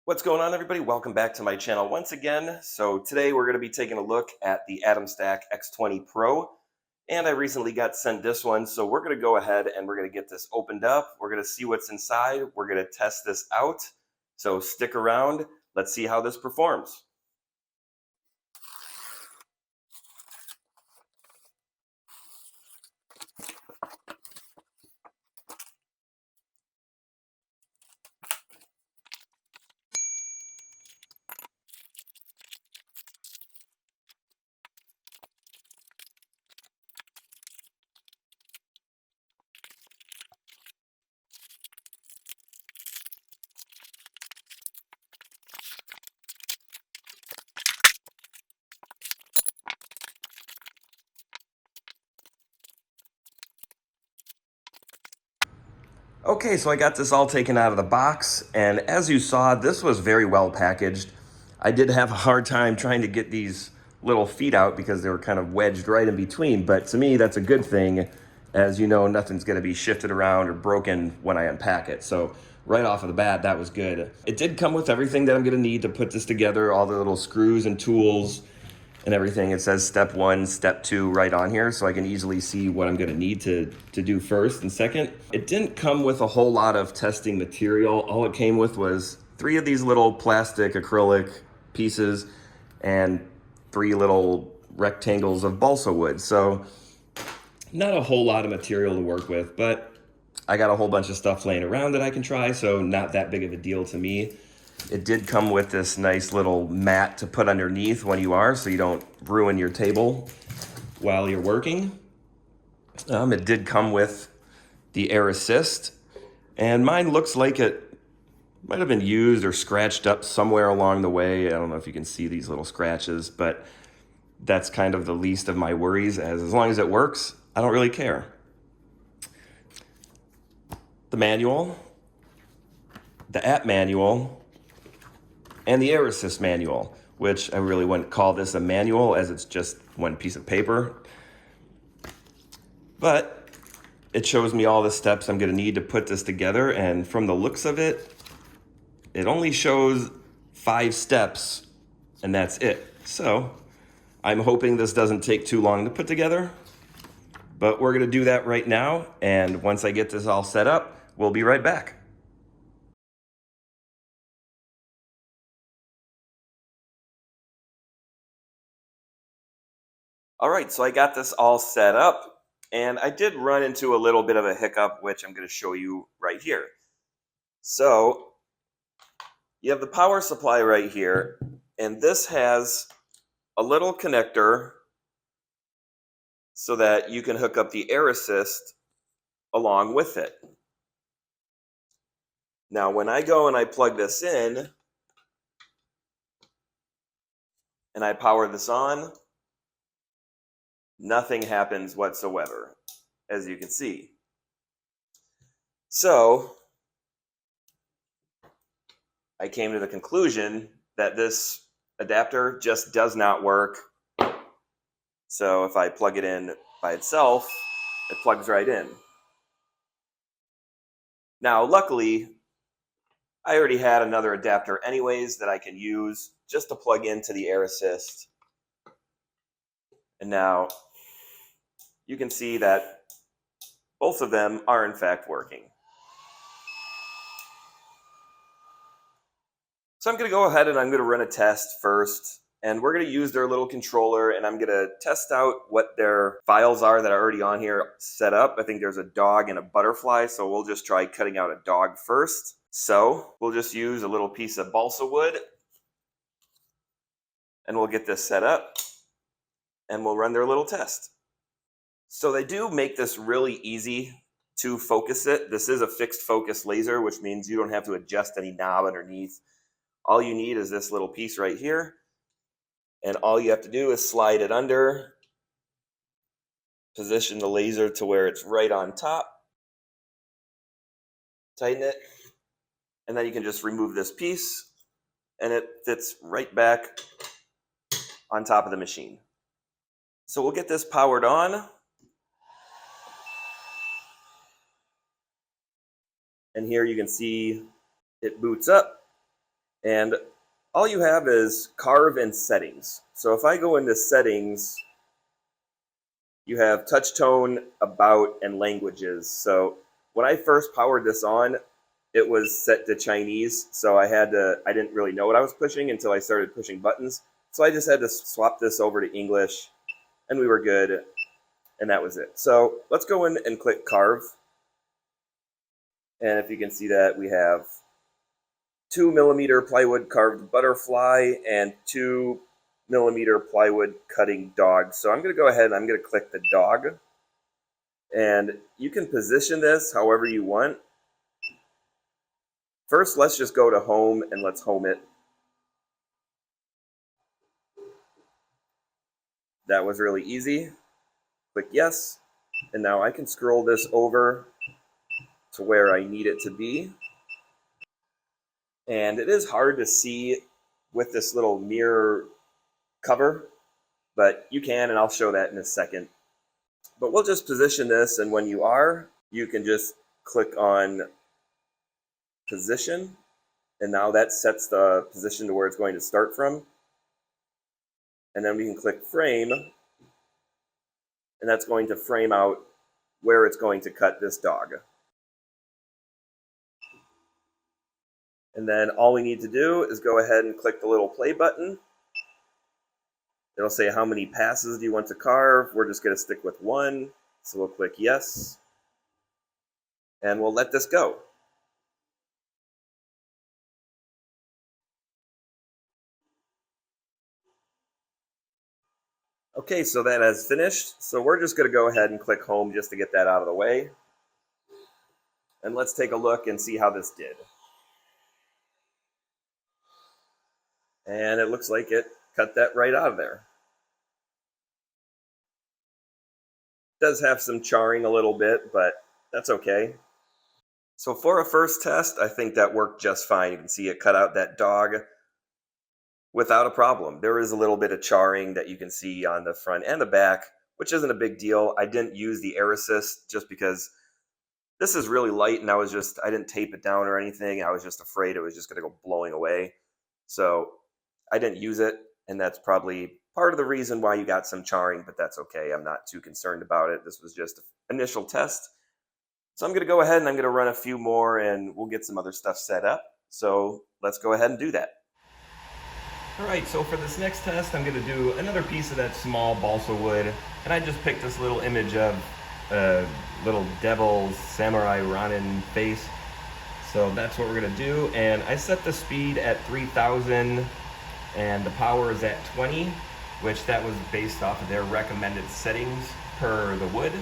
What's going on, everybody? Welcome back to my channel once again. So today we're going to be taking a look at the Atomstack X20 Pro, and I recently got sent this one, so we're going to go ahead and we're going to get this opened up. We're going to see what's inside. We're going to test this out, so stick around. Let's see how this performs. Okay, so I got this all taken out of the box, and as you saw, this was very well packaged. I did have a hard time trying to get these little feet out because they were kind of wedged right in between, but to me, that's a good thing. As you know, nothing's gonna be shifted around or broken when I unpack it. So right off of the bat, that was good. It did come with everything that I'm gonna need to put this together, all the little screws and tools and everything. It says step 1, step 2 right on here, so I can easily see what I'm gonna need to do first and second. It didn't come with a whole lot of testing material. All it came with was 3 of these little plastic acrylic pieces and 3 little rectangles of balsa wood. So not a whole lot of material to work with, but I got a whole bunch of stuff laying around that I can try, so not that big of a deal to me. It did come with this nice little mat to put underneath when you are, so you don't ruin your table while you're working. It did come with the air assist, and mine looks like it might have been used or scratched up somewhere along the way. I don't know if you can see these little scratches, but that's kind of the least of my worries. As long as it works, I don't really care. The manual, the app manual, and the air assist manual, which I really wouldn't call this a manual as it's just one piece of paper. But it shows me all the steps I'm gonna need to put this together, and from the looks of it, it only shows 5 steps, and that's it. So I'm hoping this doesn't take too long to put together, but we're gonna do that right now, and once I get this all set up, we'll be right back. All right, so I got this all set up, and I did run into a little bit of a hiccup, which I'm going to show you right here. So you have the power supply right here, and this has a little connector so that you can hook up the air assist along with it. Now, when I go and I plug this in, and I power this on, nothing happens whatsoever, as you can see. So I came to the conclusion that this adapter just does not work. So if I plug it in by itself, it plugs right in. Now, luckily, I already had another adapter anyways that I can use just to plug into the air assist. And now you can see that both of them are in fact working. So I'm going to go ahead and I'm going to run a test first, and we're going to use their little controller, and I'm going to test out what their files are that are already on here set up. I think there's a dog and a butterfly, so we'll just try cutting out a dog first. So we'll just use a little piece of balsa wood, and we'll get this set up, and we'll run their little test. So they do make this really easy to focus it. This is a fixed focus laser, which means you don't have to adjust any knob underneath. All you need is this little piece right here, and all you have to do is slide it under, position the laser to where it's right on top, tighten it, and then you can just remove this piece, and it fits right back on top of the machine. So we'll get this powered on, and here you can see it boots up. And all you have is carve and settings. So if I go into settings, you have touch tone, about, and languages. So when I first powered this on, it was set to Chinese. So I didn't really know what I was pushing until I started pushing buttons. So I just had to swap this over to English and we were good. And that was it. So let's go in and click carve. And if you can see that, we have 2mm plywood carved butterfly and 2mm plywood cutting dog. So I'm going to go ahead and I'm going to click the dog. And you can position this however you want. First, let's just go to home and let's home it. That was really easy. Click yes. And now I can scroll this over to where I need it to be. And it is hard to see with this little mirror cover, but you can, and I'll show that in a second. But we'll just position this, and when you are, you can just click on position, and now that sets the position to where it's going to start from. And then we can click frame, and that's going to frame out where it's going to cut this dog. And then all we need to do is go ahead and click the little play button. It'll say how many passes do you want to carve. We're just going to stick with one. So we'll click yes. And we'll let this go. Okay, so that has finished. So we're just going to go ahead and click home just to get that out of the way. And let's take a look and see how this did. And it looks like it cut that right out of there. It does have some charring a little bit, but that's okay. So for a first test, I think that worked just fine. You can see it cut out that dog without a problem. There is a little bit of charring that you can see on the front and the back, which isn't a big deal. I didn't use the air assist just because this is really light and I didn't tape it down or anything. I was just afraid it was just going to go blowing away. So I didn't use it, and that's probably part of the reason why you got some charring, but that's okay. I'm not too concerned about it. This was just an initial test. So I'm going to go ahead and I'm going to run a few more and we'll get some other stuff set up. So let's go ahead and do that. All right, so for this next test, I'm going to do another piece of that small balsa wood. And I just picked this little image of a little devil's samurai Ronin face. So that's what we're going to do. And I set the speed at 3,000 and the power is at 20, which that was based off of their recommended settings per the wood.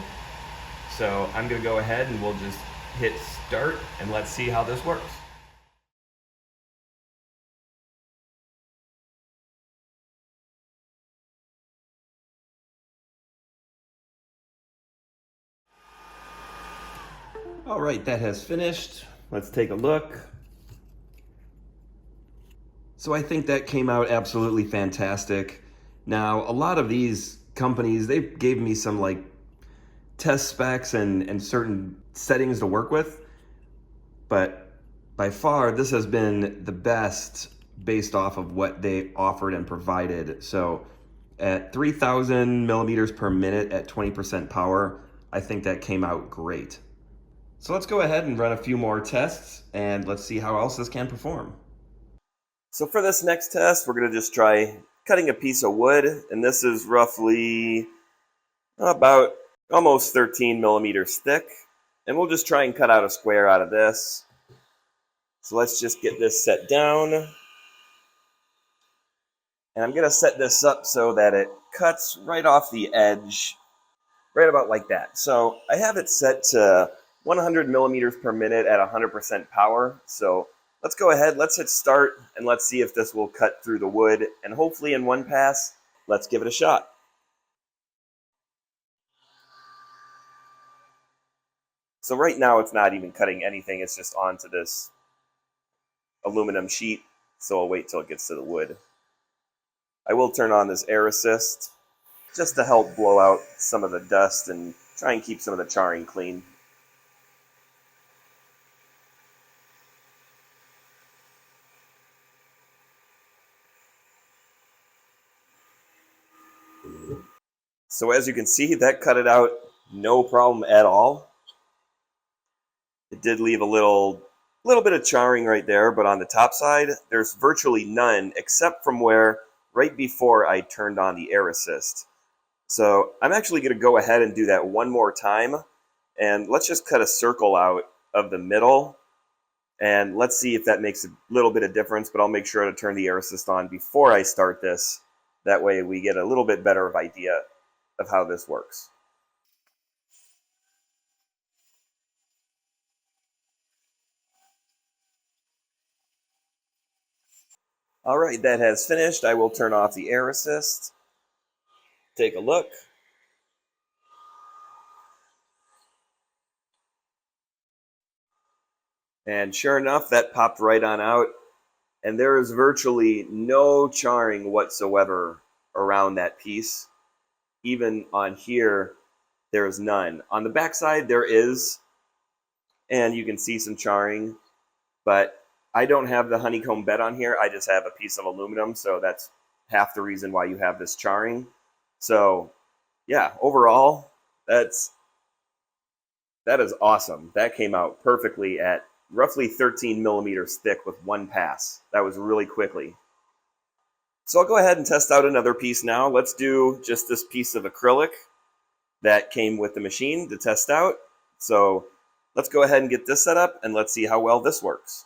So I'm going to go ahead and we'll just hit start and let's see how this works. All right, that has finished. Let's take a look. So I think that came out absolutely fantastic. Now, a lot of these companies, they gave me some like test specs and certain settings to work with, but by far this has been the best based off of what they offered and provided. So at 3,000 millimeters per minute at 20% power, I think that came out great. So let's go ahead and run a few more tests and let's see how else this can perform. So for this next test, we're going to just try cutting a piece of wood, and this is roughly about almost 13 millimeters thick, and we'll just try and cut out a square out of this. So let's just get this set down, and I'm going to set this up so that it cuts right off the edge, right about like that. So I have it set to 100 millimeters per minute at 100% power. So let's go ahead, let's hit start, and let's see if this will cut through the wood, and hopefully in one pass. Let's give it a shot. So right now it's not even cutting anything, it's just onto this aluminum sheet, so I'll wait till it gets to the wood. I will turn on this air assist just to help blow out some of the dust and try and keep some of the charring clean. So as you can see, that cut it out no problem at all. It did leave a little bit of charring right there, but on the top side, there's virtually none except from where right before I turned on the air assist. So I'm actually going to go ahead and do that one more time, and let's just cut a circle out of the middle, and let's see if that makes a little bit of difference, but I'll make sure to turn the air assist on before I start this. That way we get a little bit better of idea of how this works. All right, that has finished. I will turn off the air assist. Take a look. And sure enough, that popped right on out. And there is virtually no charring whatsoever around that piece. Even on here, there is none. On the backside, there is, and you can see some charring, but I don't have the honeycomb bed on here. I just have a piece of aluminum, so that's half the reason why you have this charring. So yeah, overall, that is awesome. That came out perfectly at roughly 13 millimeters thick with one pass. That was really quickly. So I'll go ahead and test out another piece now. Let's do just this piece of acrylic that came with the machine to test out. So let's go ahead and get this set up and let's see how well this works.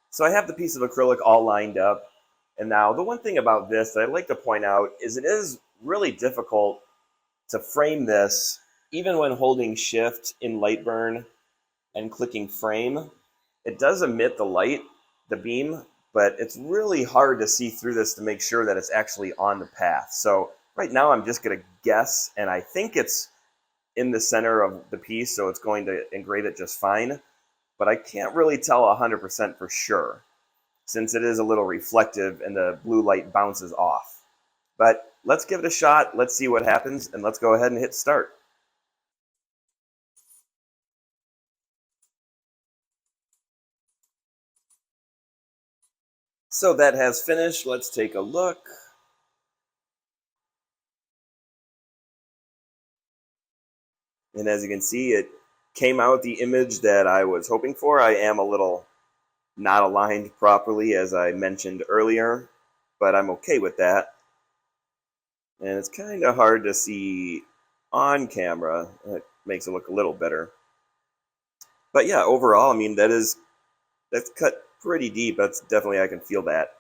So I have the piece of acrylic all lined up. And now the one thing about this that I'd like to point out is it is really difficult to frame this even when holding shift in Lightburn and clicking frame. It does emit the light, the beam, but it's really hard to see through this to make sure that it's actually on the path. So right now I'm just going to guess, and I think it's in the center of the piece, so it's going to engrave it just fine. But I can't really tell 100% for sure, since it is a little reflective and the blue light bounces off. But let's give it a shot, let's see what happens, and let's go ahead and hit start. So that has finished. Let's take a look. And as you can see, it came out the image that I was hoping for. I am a little not aligned properly, as I mentioned earlier, but I'm okay with that. And it's kind of hard to see on camera. It makes it look a little better. But yeah, overall, I mean, that's cut pretty deep. That's definitely, I can feel that.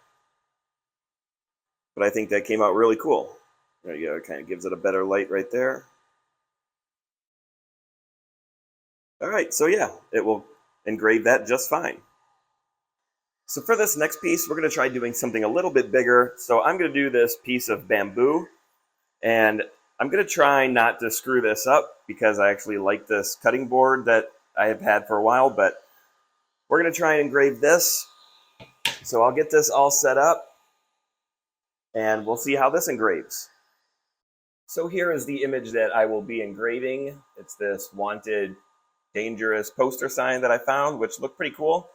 But I think that came out really cool. There you go. It kind of gives it a better light right there. All right, so yeah, it will engrave that just fine. So for this next piece, we're going to try doing something a little bit bigger. So I'm going to do this piece of bamboo, and I'm going to try not to screw this up because I actually like this cutting board that I have had for a while, but we're going to try and engrave this. So I'll get this all set up, and we'll see how this engraves. So here is the image that I will be engraving. It's this wanted dangerous poster sign that I found, which looked pretty cool.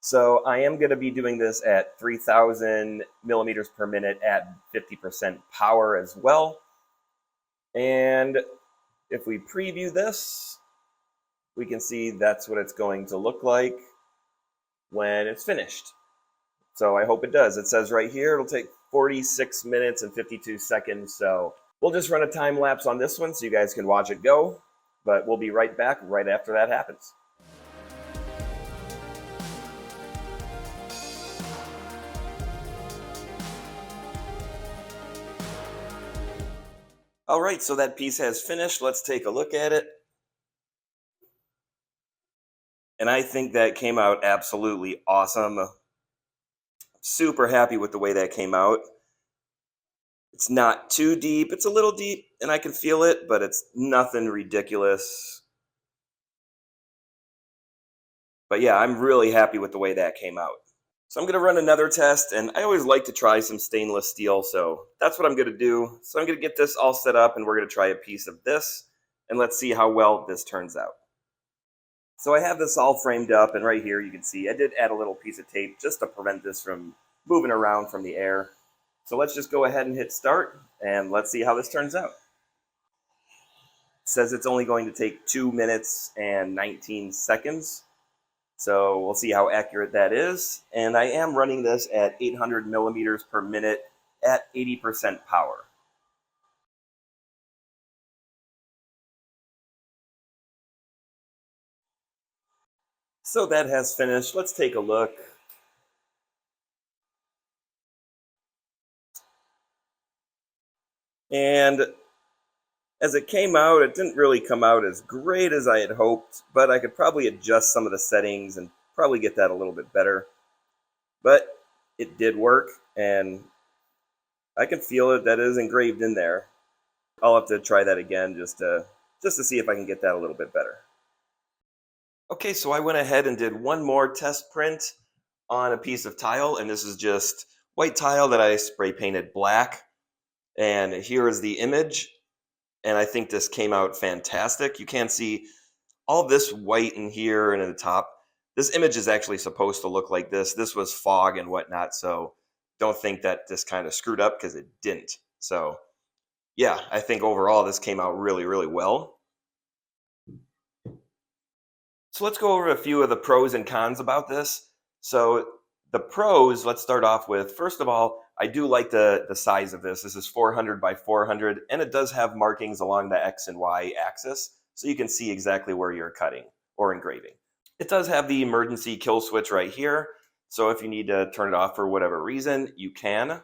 So I am going to be doing this at 3,000 millimeters per minute at 50% power as well. And if we preview this, we can see that's what it's going to look like when it's finished. So I hope it does. It says right here, it'll take 46 minutes and 52 seconds. So we'll just run a time lapse on this one so you guys can watch it go. But we'll be right back right after that happens. All right, so that piece has finished. Let's take a look at it. And I think that came out absolutely awesome. Super happy with the way that came out. It's not too deep. It's a little deep, and I can feel it, but it's nothing ridiculous. But yeah, I'm really happy with the way that came out. So I'm going to run another test, and I always like to try some stainless steel, so that's what I'm going to do. So I'm going to get this all set up, and we're going to try a piece of this, and let's see how well this turns out. So I have this all framed up, and right here you can see I did add a little piece of tape just to prevent this from moving around from the air. So let's just go ahead and hit start, and let's see how this turns out. It says it's only going to take 2 minutes and 19 seconds. So we'll see how accurate that is. And I am running this at 800 millimeters per minute at 80% power. So that has finished. Let's take a look. And as it came out, it didn't really come out as great as I had hoped, but I could probably adjust some of the settings and probably get that a little bit better. But it did work, and I can feel it that is engraved in there. I'll have to try that again just to see if I can get that a little bit better. Okay, so I went ahead and did one more test print on a piece of tile, and this is just white tile that I spray painted black. And here is the image, and I think this came out fantastic. You can see all this white in here and in the top. This image is actually supposed to look like this. This was fog and whatnot, so don't think that this kind of screwed up, because it didn't. So yeah, I think overall this came out really, really well. So let's go over a few of the pros and cons about this. So the pros, let's start off with, first of all, I do like the size of this. This is 400 by 400, and it does have markings along the X and Y axis, so you can see exactly where you're cutting or engraving. It does have the emergency kill switch right here, so if you need to turn it off for whatever reason, you can.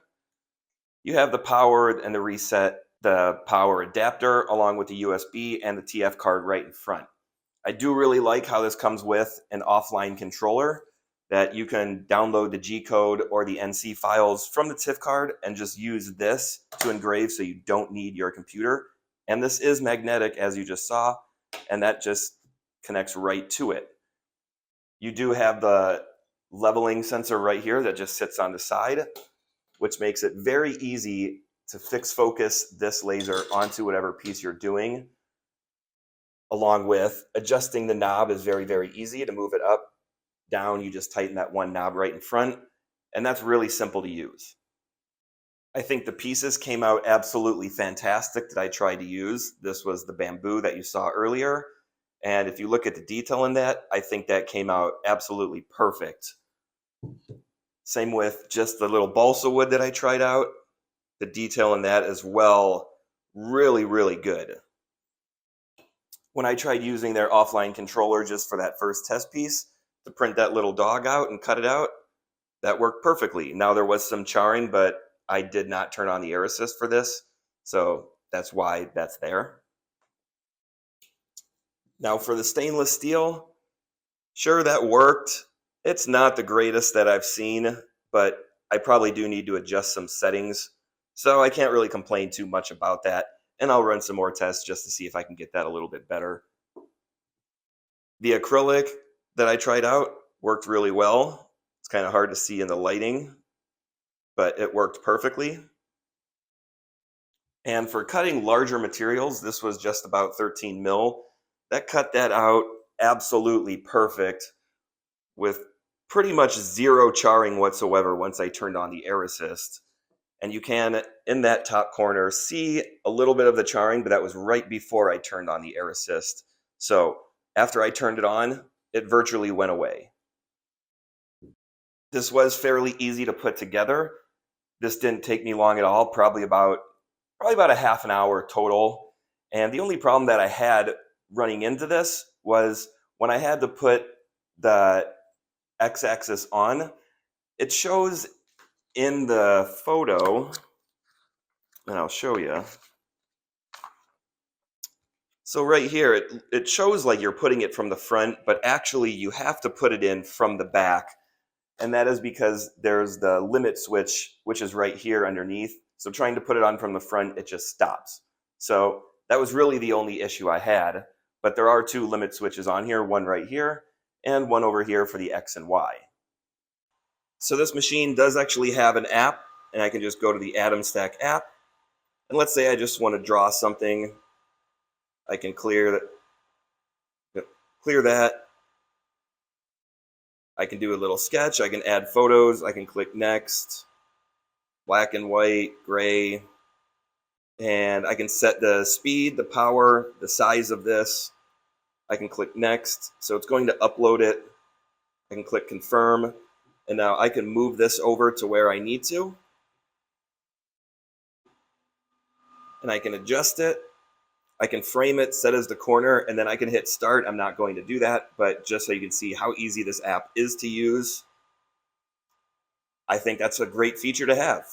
You have the power and the reset, the power adapter, along with the USB and the TF card right in front. I do really like how this comes with an offline controller that you can download the G code or the NC files from the TIFF card and just use this to engrave, so you don't need your computer. And this is magnetic, as you just saw, and that just connects right to it. You do have the leveling sensor right here that just sits on the side, which makes it very easy to fix focus this laser onto whatever piece you're doing. Along with adjusting the knob is very, very easy to move it up, down. You just tighten that one knob right in front, and that's really simple to use. I think the pieces came out absolutely fantastic that I tried to use. This was the bamboo that you saw earlier, and if you look at the detail in that, I think that came out absolutely perfect. Same with just the little balsa wood that I tried out. The detail in that as well, really, really good. When I tried using their offline controller just for that first test piece to print that little dog out and cut it out, that worked perfectly. Now there was some charring, but I did not turn on the air assist for this, so that's why that's there. Now for the stainless steel, sure, that worked. It's not the greatest that I've seen, but I probably do need to adjust some settings, so I can't really complain too much about that. And I'll run some more tests just to see if I can get that a little bit better. The acrylic that I tried out worked really well. It's kind of hard to see in the lighting, but it worked perfectly. And for cutting larger materials, this was just about 13 mil. That cut that out absolutely perfect with pretty much zero charring whatsoever once I turned on the air assist. And you can, in that top corner, see a little bit of the charring, but that was right before I turned on the air assist. So after I turned it on, it virtually went away. This was fairly easy to put together. This didn't take me long at all, probably about a half an hour total. And the only problem that I had running into this was when I had to put the x-axis on, it shows in the photo, and I'll show you. So right here, it shows like you're putting it from the front, but actually you have to put it in from the back. And that is because there's the limit switch, which is right here underneath. So trying to put it on from the front, it just stops. So that was really the only issue I had. But there are two limit switches on here, one right here and one over here for the X and Y. So this machine does actually have an app, and I can just go to the Atomstack app. And let's say I just want to draw something. I can clear that. I can do a little sketch. I can add photos. I can click next. black and white, gray, and I can set the speed, the power, the size of this. I can click next, so it's going to upload it. I can click confirm, and now I can move this over to where I need to, and I can adjust it. I can frame it, set as the corner, and then I can hit start. I'm not going to do that, but just so you can see how easy this app is to use, I think that's a great feature to have.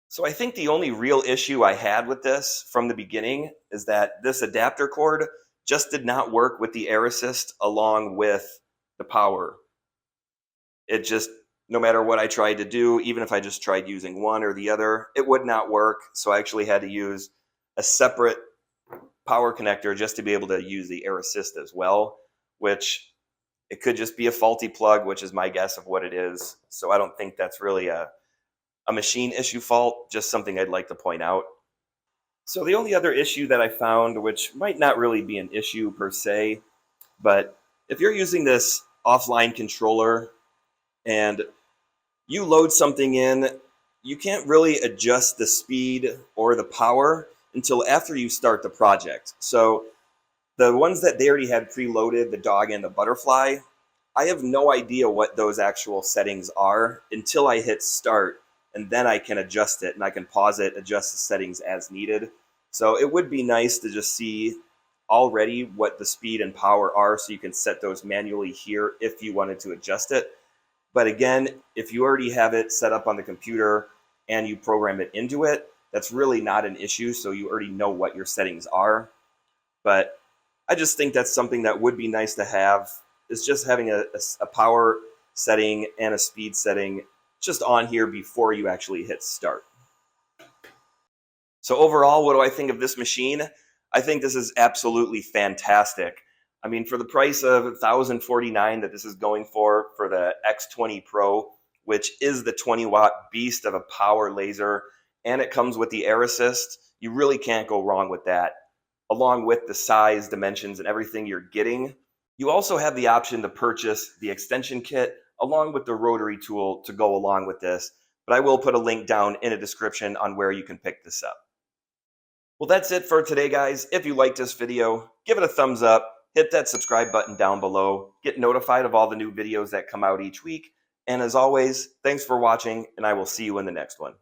So I think the only real issue I had with this from the beginning is that this adapter cord just did not work with the air assist along with the power. It just, no matter what I tried to do, even if I just tried using one or the other, it would not work. So I actually had to use a separate power connector just to be able to use the air assist as well, which it could just be a faulty plug, which is my guess of what it is. So I don't think that's really a machine issue fault, just something I'd like to point out. So the only other issue that I found, which might not really be an issue per se, but if you're using this offline controller and you load something in, you can't really adjust the speed or the power until after you start the project. So the ones that they already had preloaded, the dog and the butterfly, I have no idea what those actual settings are until I hit start, and then I can adjust it and I can pause it, adjust the settings as needed. So it would be nice to just see already what the speed and power are so you can set those manually here if you wanted to adjust it. But again, if you already have it set up on the computer and you program it into it, that's really not an issue. So you already know what your settings are. But I just think that's something that would be nice to have, is just having a power setting and a speed setting just on here before you actually hit start. So overall, what do I think of this machine? I think this is absolutely fantastic. I mean, for the price of $1,049 that this is going for the X20 Pro, which is the 20-watt beast of a power laser, and it comes with the air assist, you really can't go wrong with that. Along with the size, dimensions, and everything you're getting, you also have the option to purchase the extension kit along with the rotary tool to go along with this. But I will put a link down in a description on where you can pick this up. Well, that's it for today, guys. If you liked this video, give it a thumbs up. Hit that subscribe button down below. Get notified of all the new videos that come out each week. And as always, thanks for watching, and I will see you in the next one.